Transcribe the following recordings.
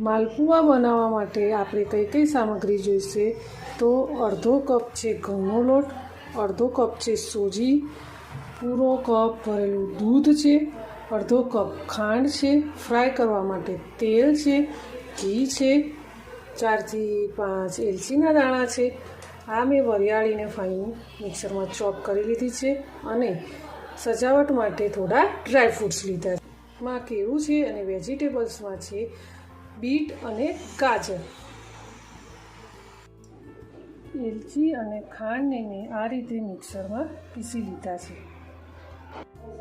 માલપુઆ બનાવવા માટે આપણે કઈ સામગ્રી જોઈશે તો અડધો કપ છે ઘઉંનો લોટ, અડધો કપ છે સોજી, પૂરો કપ ભરેલું દૂધ છે, અડધો કપ ખાંડ છે, ફ્રાય કરવા માટે તેલ છે, ઘી છે, 4 થી 5 એલચીના દાણા છે. આ મેં વરિયાળીને ફાઈન મિક્સરમાં ચોપ કરી લીધી છે અને સજાવટ માટે થોડા ડ્રાયફ્રૂટ્સ લીધા છે. માં કેળું છે અને વેજીટેબલ્સમાં છે બીટ અને ગાજર. એલચી અને ખાંડને મેં આ રીતે મિક્સરમાં પીસી લીધા છે.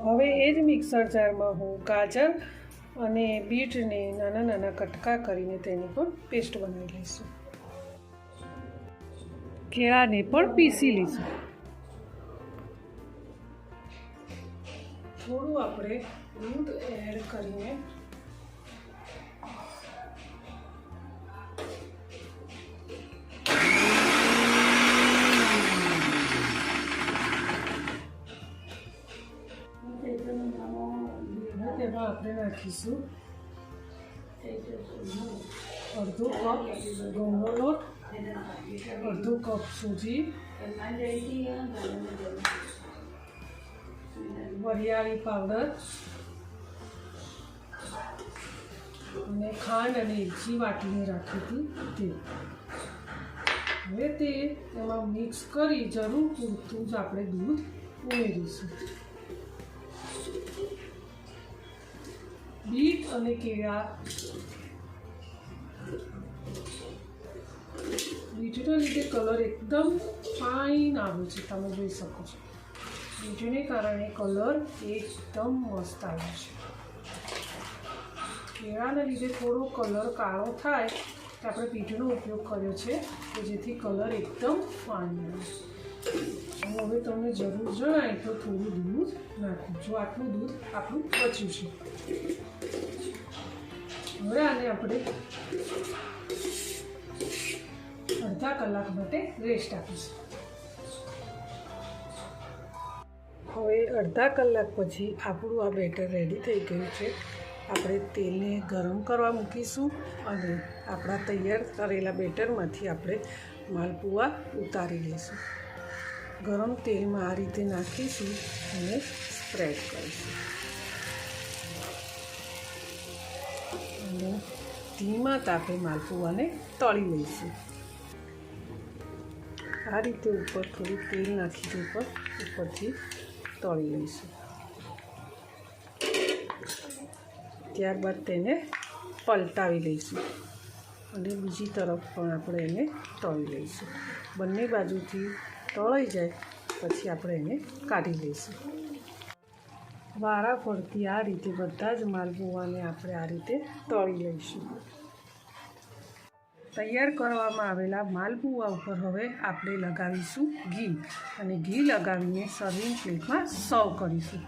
હવે એ જ મિક્સર જારમાં હું ગાજર અને બીટને નાના નાના કટકા કરીને તેની પણ પેસ્ટ બનાવી લઈશું. કેળાને પણ પીસી લઈશું. થોડું આપણે દૂધ એડ કરીને તેમાં આપણે નાખીશું અડધો કપ ઘઉંનો લોટ, અડધો કપ સૂજી, વરિયાળી પાવડર અને ખાંડ અને એલચી વાટીને રાખી હતી તે. હવે તે એમાં મિક્સ કરી જરૂર પૂરતું જ આપણે દૂધ ઉમેરીશું. બીટ અને કેળા, બીટના લીધે કલર એકદમ ફાઇન આવે છે, તમે જોઈ શકો છો. બીટને કારણે કલર એકદમ મસ્ત આવે છે. કેળાના લીધે થોડો કલર કાળો થાય તો આપણે બીટનો ઉપયોગ કર્યો છે કે જેથી કલર એકદમ ફાઇન આવે. હવે તમને જરૂર જણાય તો થોડું દૂધ નાખું. જો આટલું દૂધ આપણું બચ્યું છે. હવે આને આપણે અડધા કલાક માટે રેસ્ટ આપીશું. હવે અડધા કલાક પછી આપણું આ બેટર રેડી થઈ ગયું છે. આપણે તેલને ગરમ કરવા મૂકીશું અને આપણા તૈયાર કરેલા બેટરમાંથી આપણે માલપુઆ ઉતારી લઈશું. ગરમ તેલમાં આ રીતે નાખીશું અને સ્પ્રેડ કરીશું અને ધીમા તાપે માલપુઆને તળી લઈશું. આ રીતે ઉપર થોડું તેલ નાખી ઉપરથી તળી લઈશું. ત્યારબાદ તેને પલટાવી લઈશું અને બીજી તરફ પણ આપણે એને તળી લઈશું. બંને બાજુથી તળાઈ જાય પછી આપણે એને કાઢી લઈશું. વારા ફરતી આ રીતે બધા જ માલપુઆને આપણે આ રીતે તળી લઈશું. તૈયાર કરવામાં આવેલા માલપુઆ ઉપર હવે આપણે લગાવીશું ઘી અને ઘી લગાવીને સર્વિંગ પ્લેટમાં સર્વ કરીશું.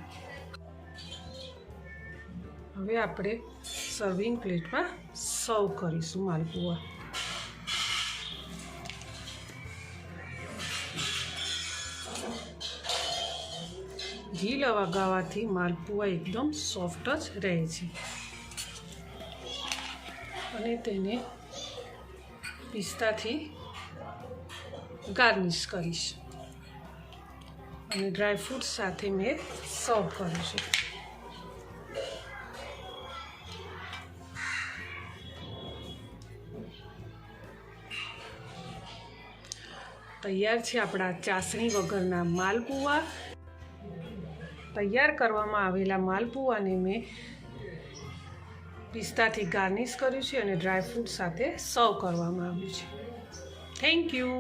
હવે આપણે સર્વિંગ પ્લેટમાં સર્વ કરીશું માલપુઆ. ઘી લગાવવાથી માલપુઆ એકદમ સોફ્ટ જ રહે છે અને તેને પિસ્તાથી ગાર્નિશ કરીશ અને ડ્રાયફ્રૂટ સાથે મેં સર્વ કર્યું છે. તૈયાર છે આપણા ચાસણી વગરના માલપુઆ. તૈયાર કરવામાં આવેલા માલપુઆને મેં પિસ્તાથી ગાર્નિશ કર્યું છે અને ડ્રાયફ્રૂટ સાથે સર્વ કરવામાં આવ્યું છે. Thank you.